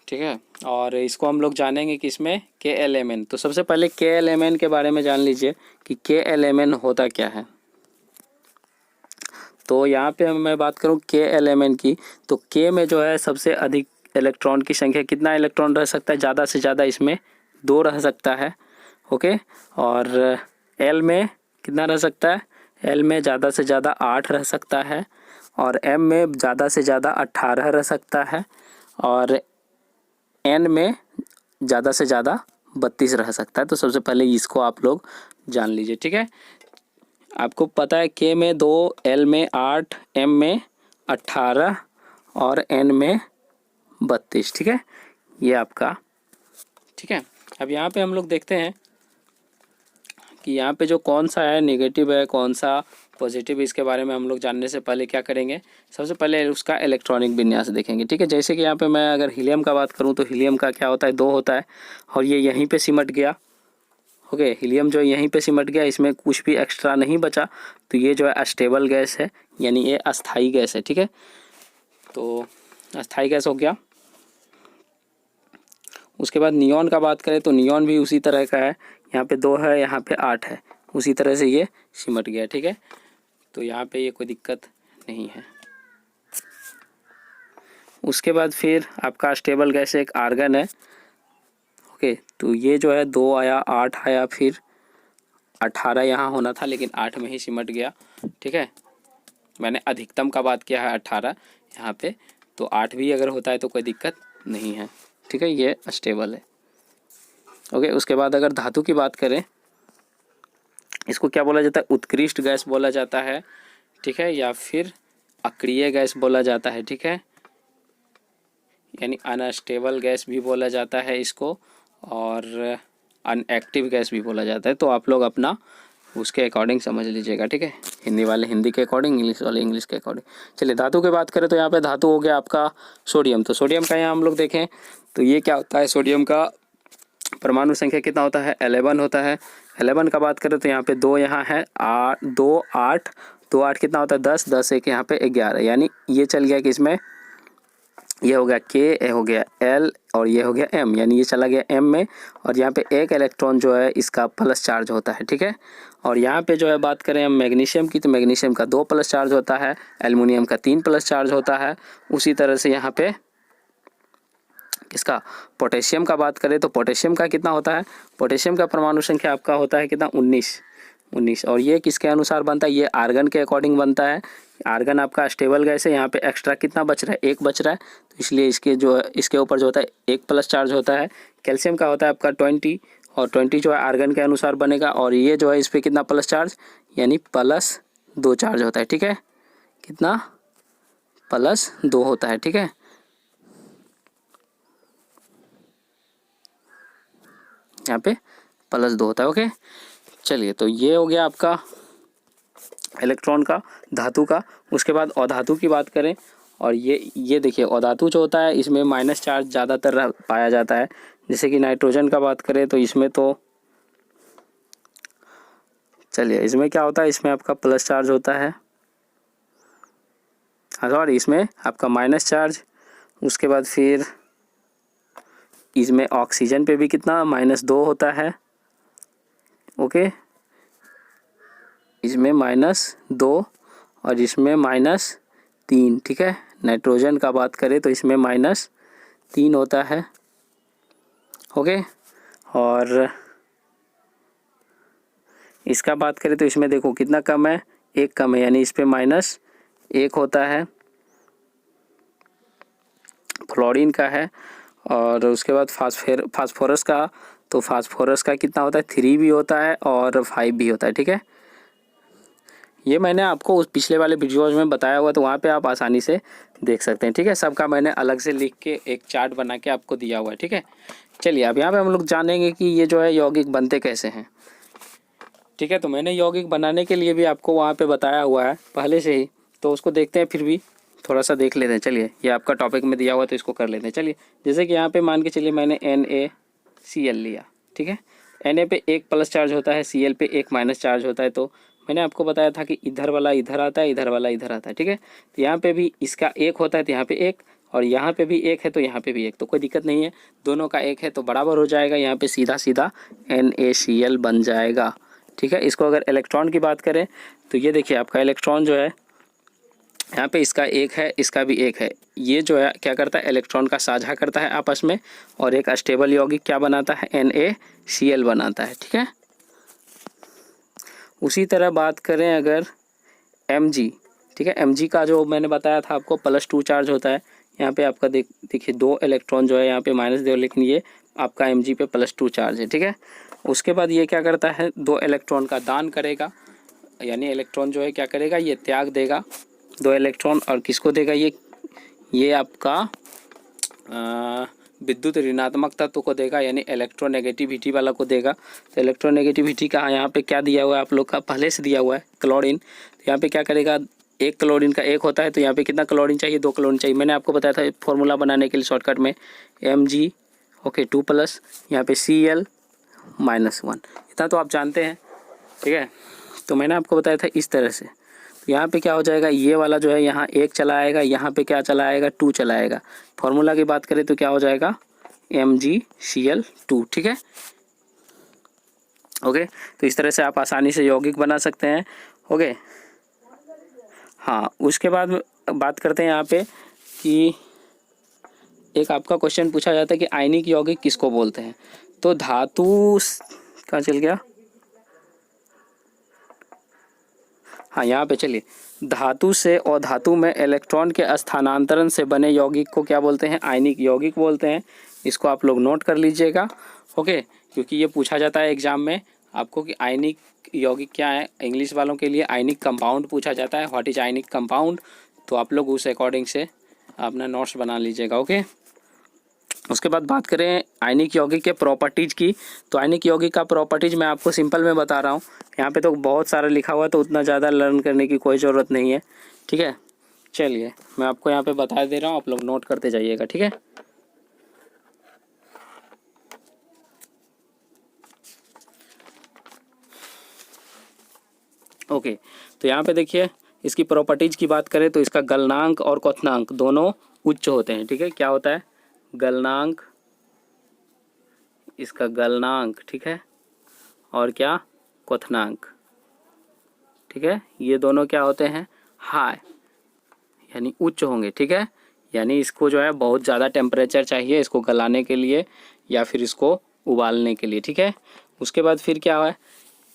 ठीक ठीक है। और इसको हम लोग जानेंगे किसमें, KLMN। तो सबसे पहले KLMN के बारे में जान लीजिए कि KLMN होता क्या है। तो यहाँ पे मैं बात करूँ KLMN की, तो K में जो है सबसे अधिक इलेक्ट्रॉन की संख्या, कितना इलेक्ट्रॉन रह सकता है, ज़्यादा से ज़्यादा इसमें 2 रह सकता है। ओके। और L में कितना रह सकता है, L में ज़्यादा से ज़्यादा 8 रह सकता है। और M में ज़्यादा से ज़्यादा 18 रह सकता है। और N में ज़्यादा से ज़्यादा 32 रह सकता है। तो सबसे पहले इसको आप लोग जान लीजिए, ठीक है। आपको पता है K में 2, L में 8, M में 18 और N में 32, ठीक है। ये आपका, ठीक है। अब यहाँ पे हम लोग देखते हैं कि यहाँ पे जो कौन सा है नेगेटिव है, कौन सा पॉजिटिव, इसके बारे में हम लोग जानने से पहले क्या करेंगे, सबसे पहले उसका इलेक्ट्रॉनिक विन्यास देखेंगे, ठीक है। जैसे कि यहाँ पे मैं अगर हीलियम का बात करूँ तो हीलियम का क्या होता है, 2 होता है और ये यहीं पे सिमट गया। ओके, हीलियम जो यहीं पे सिमट गया, इसमें कुछ भी एक्स्ट्रा नहीं बचा, तो ये जो है अस्टेबल गैस है, यानी ये अस्थाई गैस है, ठीक है। तो अस्थाई गैस हो गया। उसके बाद नियॉन का बात करें तो नियॉन भी उसी तरह का है, यहाँ पे 2 है, यहाँ पे 8 है, उसी तरह से ये सिमट गया, ठीक है। तो यहाँ पे ये कोई दिक्कत नहीं है। उसके बाद फिर आपका स्टेबल गैस एक आर्गन है। ओके, तो ये जो है 2 आया, 8 आया, फिर 18 यहाँ होना था लेकिन 8 में ही सिमट गया, ठीक है। मैंने अधिकतम का बात किया है 18 यहाँ पे, तो 8 भी अगर होता है तो कोई दिक्कत नहीं है, ठीक है। ये स्टेबल है। ओके, उसके बाद अगर धातु की बात करें, इसको क्या बोला जाता है, उत्कृष्ट गैस बोला जाता है, ठीक है, या फिर अक्रिय गैस बोला जाता है, ठीक है, यानी अनस्टेबल गैस भी बोला जाता है इसको, और अनएक्टिव गैस भी बोला जाता है। तो आप लोग अपना उसके अकॉर्डिंग समझ लीजिएगा, ठीक है। हिंदी वाले हिंदी के अकॉर्डिंग, इंग्लिश वाले इंग्लिश के अकॉर्डिंग। चलिए धातु की बात करें तो यहाँ पे धातु हो गया आपका सोडियम। तो सोडियम का यहाँ हम लोग देखें तो ये क्या होता है, सोडियम का परमाणु संख्या कितना होता है, 11 होता है। 11 का बात करें तो यहाँ पे 2 यहाँ है, 2 8, 2 8 कितना होता है, 10, 10 एक यहाँ पे 11, यानी ये चल गया कि इसमें ये हो गया K, ये हो गया L और ये हो गया M, यानी ये चला गया M में। और यहाँ पे एक इलेक्ट्रॉन जो है इसका प्लस चार्ज होता है, ठीक है। और यहाँ पे जो है बात करें हम मैग्नीशियम की, तो मैग्नीशियम का 2 प्लस चार्ज होता है, एल्युमिनियम का 3 प्लस चार्ज होता है। उसी तरह से यहाँ पे किसका, पोटेशियम का बात करें तो पोटेशियम का कितना होता है, पोटेशियम का परमाणु संख्या आपका होता है कितना, 19। और ये किसके अनुसार बनता है, ये आर्गन के अकॉर्डिंग बनता है। आर्गन आपका स्टेबल गैस है, यहाँ पे एक्स्ट्रा कितना बच रहा है, 1 बच रहा है, तो इसलिए इसके ऊपर जो होता है 1 प्लस चार्ज होता है। कैल्शियम का होता है आपका 20, और 20 जो है आर्गन के अनुसार बनेगा, और ये जो है इस पर कितना प्लस चार्ज, यानी +2 चार्ज होता है, ठीक है। कितना, +2 होता है, ठीक है। यहाँ पे +2 होता है। ओके, चलिए, तो ये हो गया आपका इलेक्ट्रॉन का, धातु का। उसके बाद अधातु की बात करें, और ये देखिए अधातु जो होता है इसमें माइनस चार्ज ज़्यादातर पाया जाता है। जैसे कि नाइट्रोजन का बात करें तो इसमें तो चलिए इसमें क्या होता है, इसमें आपका प्लस चार्ज होता है, सॉरी इसमें आपका माइनस चार्ज। उसके बाद फिर इसमें ऑक्सीजन पे भी कितना, -2 होता है। ओके, इसमें -2 और इसमें -3, ठीक है। नाइट्रोजन का बात करें तो इसमें -3 होता है। ओके, और इसका बात करें तो इसमें देखो कितना कम है, 1 कम है, यानी इस पे -1 होता है। फ्लोरीन का है, और उसके बाद फास्फोरस का, तो फास्फोरस का कितना होता है, 3 भी होता है और 5 भी होता है, ठीक है। ये मैंने आपको उस पिछले वाले वीडियोज़ में बताया हुआ, तो वहाँ पे आप आसानी से देख सकते हैं, ठीक है। सबका मैंने अलग से लिख के एक चार्ट बना के आपको दिया हुआ है, ठीक है। चलिए अब यहाँ पे हम लोग जानेंगे कि ये जो है यौगिक बनते कैसे हैं, ठीक है। तो मैंने यौगिक बनाने के लिए भी आपको वहाँ पे बताया हुआ है पहले से ही, तो उसको देखते हैं, फिर भी थोड़ा सा देख लेते हैं। चलिए, ये आपका टॉपिक में दिया हुआ तो इसको कर लेते हैं। चलिए, जैसे कि यहाँ पे मान के चलिए मैंने NaCl लिया, ठीक है। Na पे 1 प्लस चार्ज होता है, Cl पे 1 माइनस चार्ज होता है। तो मैंने आपको बताया था कि इधर वाला इधर आता है, इधर वाला इधर आता है, ठीक है। तो यहाँ पे भी इसका 1 होता है, तो यहाँ पे 1, और यहाँ पे भी एक है तो यहाँ पे भी एक, तो कोई दिक्कत नहीं है, दोनों का एक है तो बराबर हो जाएगा, यहाँ पे सीधा सीधा NaCl बन जाएगा। ठीक है, इसको अगर इलेक्ट्रॉन की बात करें तो ये देखिए आपका इलेक्ट्रॉन जो है यहाँ पे इसका एक है, इसका भी एक है, ये जो है क्या करता है, इलेक्ट्रॉन का साझा करता है आपस में, और एक अस्टेबल यौगिक क्या बनाता है, NaCl बनाता है। ठीक है, उसी तरह बात करें अगर Mg, ठीक है, Mg का जो मैंने बताया था आपको +2 चार्ज होता है, यहाँ पे आपका देखिए 2 इलेक्ट्रॉन जो है यहाँ पे -2, लेकिन ये आपका Mg पे +2 चार्ज है। ठीक है, उसके बाद ये क्या करता है, 2 इलेक्ट्रॉन का दान करेगा, यानी इलेक्ट्रॉन जो है क्या करेगा, ये त्याग देगा 2 इलेक्ट्रॉन, और किसको देगा, ये आपका विद्युत ऋणात्मक तत्व को देगा, यानी इलेक्ट्रोनेगेटिविटी वाला को देगा। तो इलेक्ट्रोनेगेटिविटी का यहाँ पे क्या दिया हुआ है आप लोग का, पहले से दिया हुआ है क्लोरीन, तो यहाँ पे क्या करेगा, एक क्लोरीन का एक होता है, तो यहाँ पे कितना क्लोरीन चाहिए, 2 क्लोरीन चाहिए। मैंने आपको बताया था फॉर्मूला बनाने के लिए शॉर्टकट में, Mg ओके 2+, यहाँ पे Cl -1, इतना तो आप जानते हैं। ठीक है, तो मैंने आपको बताया था इस तरह से, यहाँ पे क्या हो जाएगा, ये वाला जो है यहाँ 1 चला आएगा, यहाँ पे क्या चला आएगा, 2 चला आएगा। फॉर्मूला की बात करें तो क्या हो जाएगा, MgCl2। ठीक है, ओके, तो इस तरह से आप आसानी से यौगिक बना सकते हैं। ओके, हाँ, उसके बाद बात करते हैं यहाँ पे कि एक आपका क्वेश्चन पूछा जाता है कि आयनिक यौगिक किसको बोलते हैं। तो धातु कहाँ चल गया, हाँ यहाँ पे चलिए, धातु से और धातु में इलेक्ट्रॉन के स्थानांतरण से बने यौगिक को क्या बोलते हैं, आयनिक यौगिक बोलते हैं। इसको आप लोग नोट कर लीजिएगा। ओके, क्योंकि ये पूछा जाता है एग्जाम में आपको कि आयनिक यौगिक क्या है, इंग्लिश वालों के लिए आयनिक कंपाउंड पूछा जाता है, व्हाट इज आयनिक कंपाउंड, तो आप लोग उस अकॉर्डिंग से अपना नोट्स बना लीजिएगा। ओके, उसके बाद बात करें आयनिक यौगिक के प्रॉपर्टीज़ की, तो आयनिक यौगिक का प्रॉपर्टीज़ मैं आपको सिंपल में बता रहा हूँ, यहाँ पे तो बहुत सारा लिखा हुआ है, तो उतना ज़्यादा लर्न करने की कोई ज़रूरत नहीं है। ठीक है, चलिए मैं आपको यहाँ पे बता दे रहा हूँ, आप लोग नोट करते जाइएगा। ठीक है, ओके, तो यहाँ पे देखिए इसकी प्रॉपर्टीज़ की बात करें तो इसका गलनांक और क्वथनांक दोनों उच्च होते हैं। ठीक है, क्या होता है, गलनांक, इसका गलनांक, ठीक है, और क्या, क्वथनांक। ठीक है, ये दोनों क्या होते हैं, हाई, यानी उच्च होंगे। ठीक है, यानी इसको जो है बहुत ज़्यादा टेम्परेचर चाहिए इसको गलाने के लिए या फिर इसको उबालने के लिए। ठीक है, उसके बाद फिर क्या है,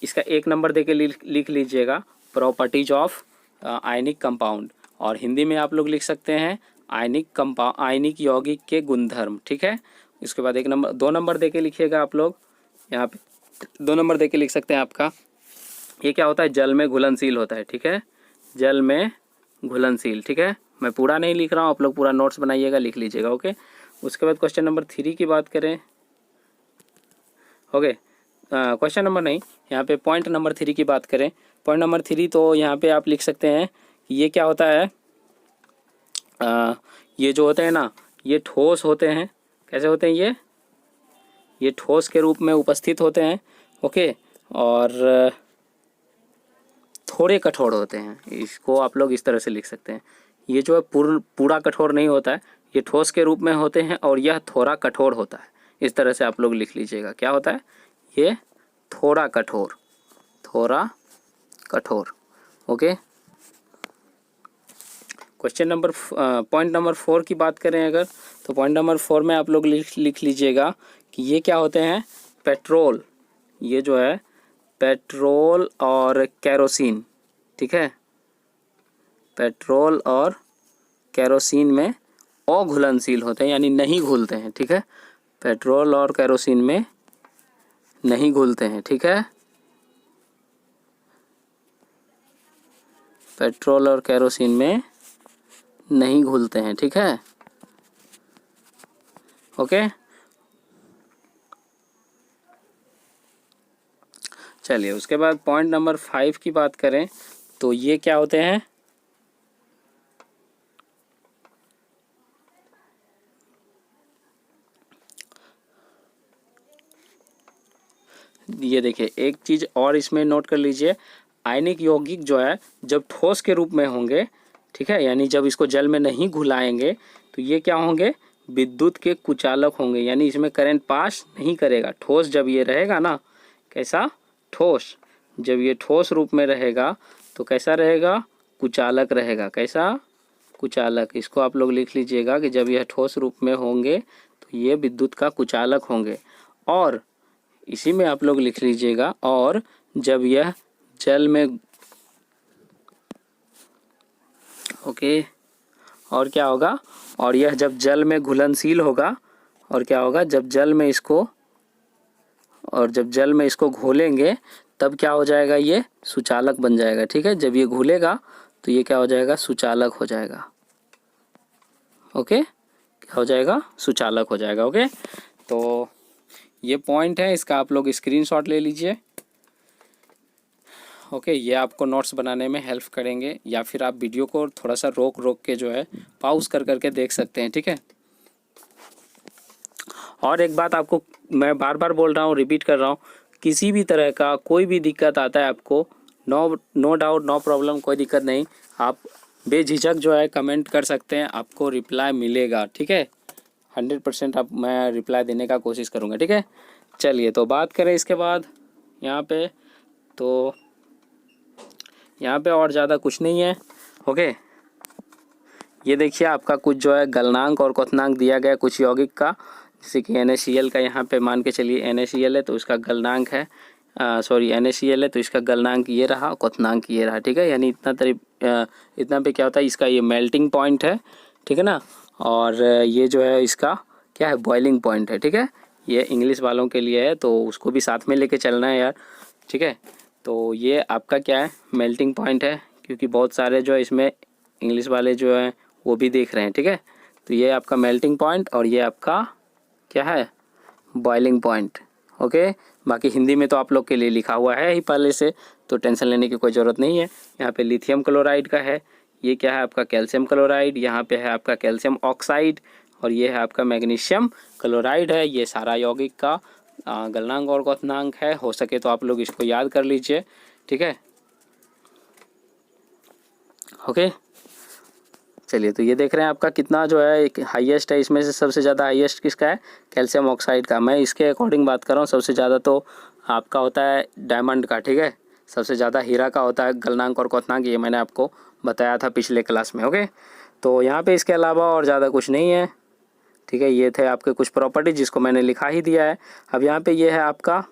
इसका 1 नंबर दे के लिख लीजिएगा, प्रॉपर्टीज ऑफ आयनिक कंपाउंड, और हिंदी में आप लोग लिख सकते हैं आयनिक यौगिक के गुणधर्म। ठीक है, इसके बाद 2 नंबर दे के लिखिएगा आप लोग, यहाँ पे 2 नंबर दे के लिख सकते हैं आपका, ये क्या होता है, जल में घुलनशील होता है। ठीक है, जल में घुलनशील। ठीक है, मैं पूरा नहीं लिख रहा हूँ, आप लोग पूरा नोट्स बनाइएगा, लिख लीजिएगा। ओके, उसके बाद क्वेश्चन नंबर 3 की बात करें। ओके, क्वेश्चन नंबर नहीं, यहाँ पे पॉइंट नंबर 3 की बात करें। पॉइंट नंबर 3 तो यहाँ पे आप लिख सकते हैं कि ये क्या होता है, ये जो होते हैं ना, ये ठोस होते हैं। कैसे होते हैं ये ठोस के रूप में उपस्थित होते हैं। ओके, और थोड़े कठोर होते हैं, इसको आप लोग इस तरह से लिख सकते हैं। ये जो है पूरा कठोर नहीं होता है, ये ठोस के रूप में होते हैं, और यह थोड़ा कठोर होता है। इस तरह से आप लोग लिख लीजिएगा, क्या होता है, ये थोड़ा कठोर, थोड़ा कठोर। Okay, question number point number 4 की बात करें अगर, तो पॉइंट नंबर 4 में आप लोग लिख लीजिएगा कि ये क्या होते हैं, पेट्रोल, ये जो है पेट्रोल और केरोसिन। ठीक है, पेट्रोल और केरोसिन में अघुलनशील होते हैं, यानी नहीं घुलते हैं। ठीक है, पेट्रोल और केरोसिन में नहीं घुलते हैं। ठीक है, पेट्रोल और केरोसिन में नहीं घुलते हैं। ठीक है, ओके, चलिए उसके बाद पॉइंट नंबर 5 की बात करें तो ये क्या होते हैं, ये देखिए एक चीज़ और इसमें नोट कर लीजिए, आयनिक यौगिक जो है जब ठोस के रूप में होंगे, ठीक है, यानी जब इसको जल में नहीं घुलाएंगे तो ये क्या होंगे, विद्युत के कुचालक होंगे, यानी इसमें करंट पास नहीं करेगा। ठोस जब ये रहेगा ना, कैसा, ठोस, जब ये ठोस रूप में रहेगा तो कैसा रहेगा, कुचालक रहेगा। कैसा, कुचालक। इसको आप लोग लिख लीजिएगा कि जब यह ठोस रूप में होंगे तो ये विद्युत का कुचालक होंगे। और इसी में आप लोग लिख लीजिएगा, और जब यह जल में, ओके, और क्या होगा, और यह जब जल में घुलनशील होगा, और क्या होगा, जब जल में इसको, और जब जल में इसको घोलेंगे तब क्या हो जाएगा, ये सुचालक बन जाएगा। ठीक है, जब ये घुलेगा तो ये क्या हो जाएगा, सुचालक हो जाएगा। ओके, क्या हो जाएगा, सुचालक हो जाएगा। ओके, तो ये पॉइंट है, इसका आप लोग स्क्रीनशॉट ले लीजिए। ओके, ये आपको नोट्स बनाने में हेल्प करेंगे, या फिर आप वीडियो को थोड़ा सा रोक रोक के जो है पॉज कर करके देख सकते हैं। ठीक है, और एक बात आपको मैं बार बार बोल रहा हूँ, रिपीट कर रहा हूँ, किसी भी तरह का कोई भी दिक्कत आता है आपको, नो डाउट, नो प्रॉब्लम, कोई दिक्कत नहीं, आप बेझिझक जो है कमेंट कर सकते हैं, आपको रिप्लाई मिलेगा। ठीक है, 100% आप, मैं रिप्लाई देने का कोशिश करूँगा। ठीक है, चलिए तो बात करें इसके बाद यहाँ पे, तो यहाँ पे और ज़्यादा कुछ नहीं है। ओके, ये देखिए आपका कुछ जो है गलनांक और क्वथनांक दिया गया कुछ यौगिक का, जैसे कि NaCl का यहाँ पे मान के चलिए NaCl है तो इसका गलनांक है, सॉरी NaCl है तो इसका गलनांक ये रहा, क्वथनांक ये रहा। ठीक है, यानी इतना पे क्या होता है, इसका ये मेल्टिंग पॉइंट है। ठीक है ना, और ये जो है इसका क्या है, बॉइलिंग पॉइंट है। ठीक है, ये इंग्लिश वालों के लिए है तो उसको भी साथ में लेके चलना है यार। ठीक है, तो ये आपका क्या है, मेल्टिंग पॉइंट है, क्योंकि बहुत सारे जो है इसमें इंग्लिश वाले जो हैं वो भी देख रहे हैं। ठीक है, तो ये आपका मेल्टिंग पॉइंट और ये आपका क्या है, बॉइलिंग पॉइंट। ओके, बाकी हिंदी में तो आप लोग के लिए लिखा हुआ है ही पहले से, तो टेंशन लेने की कोई ज़रूरत नहीं है। यहाँ पे लिथियम क्लोराइड का है, ये क्या है आपका कैल्शियम क्लोराइड, यहाँ पे है आपका कैल्शियम ऑक्साइड, और ये है आपका मैग्नीशियम क्लोराइड है। ये सारा यौगिक का गलनांक और क्वथनांक है, हो सके तो आप लोग इसको याद कर लीजिए। ठीक है, ओके, चलिए तो ये देख रहे हैं आपका कितना जो है एक हाईएस्ट है, इसमें से सबसे ज़्यादा हाईएस्ट किसका है, कैल्शियम ऑक्साइड का। मैं इसके अकॉर्डिंग बात कर रहा हूँ, सबसे ज़्यादा तो आपका होता है डायमंड का। ठीक है, सबसे ज़्यादा हीरा का होता है गलनांक और क्वथनांक, ये मैंने आपको बताया था पिछले क्लास में। ओके, तो यहाँ पे इसके अलावा और ज़्यादा कुछ नहीं है। ठीक है, ये थे आपके कुछ प्रॉपर्टी जिसको मैंने लिखा ही दिया है। अब यहाँ पे ये है आपका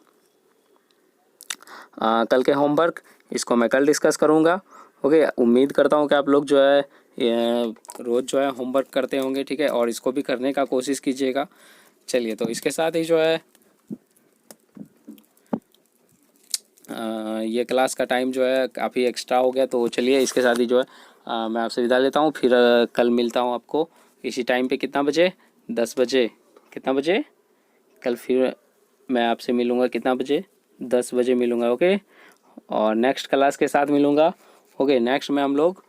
कल के होमवर्क, इसको मैं कल डिस्कस करूँगा। ओके, उम्मीद करता हूँ कि आप लोग जो है रोज़ जो है होमवर्क करते होंगे। ठीक है, और इसको भी करने का कोशिश कीजिएगा। चलिए, तो इसके साथ ही जो है ये क्लास का टाइम जो है काफ़ी एक्स्ट्रा हो गया, तो चलिए इसके साथ ही जो है मैं आपसे विदा लेता हूँ। फिर कल मिलता हूँ आपको इसी टाइम पे, कितना बजे, 10 बजे, कितना बजे, कल फिर मैं आपसे मिलूँगा कितना बजे, 10 बजे मिलूँगा। ओके, और नेक्स्ट क्लास के साथ मिलूँगा। ओके, नेक्स्ट में हम लोग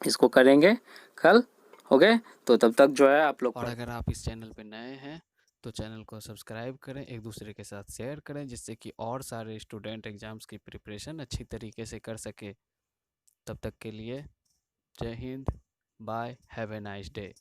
इसको करेंगे कल। ओके, तो तब तक जो है आप लोग, और अगर आप इस चैनल पे नए हैं तो चैनल को सब्सक्राइब करें, एक दूसरे के साथ शेयर करें, जिससे कि और सारे स्टूडेंट एग्ज़ाम्स की प्रिपरेशन अच्छी तरीके से कर सके। तब तक के लिए जय Hind, bye, have a nice day.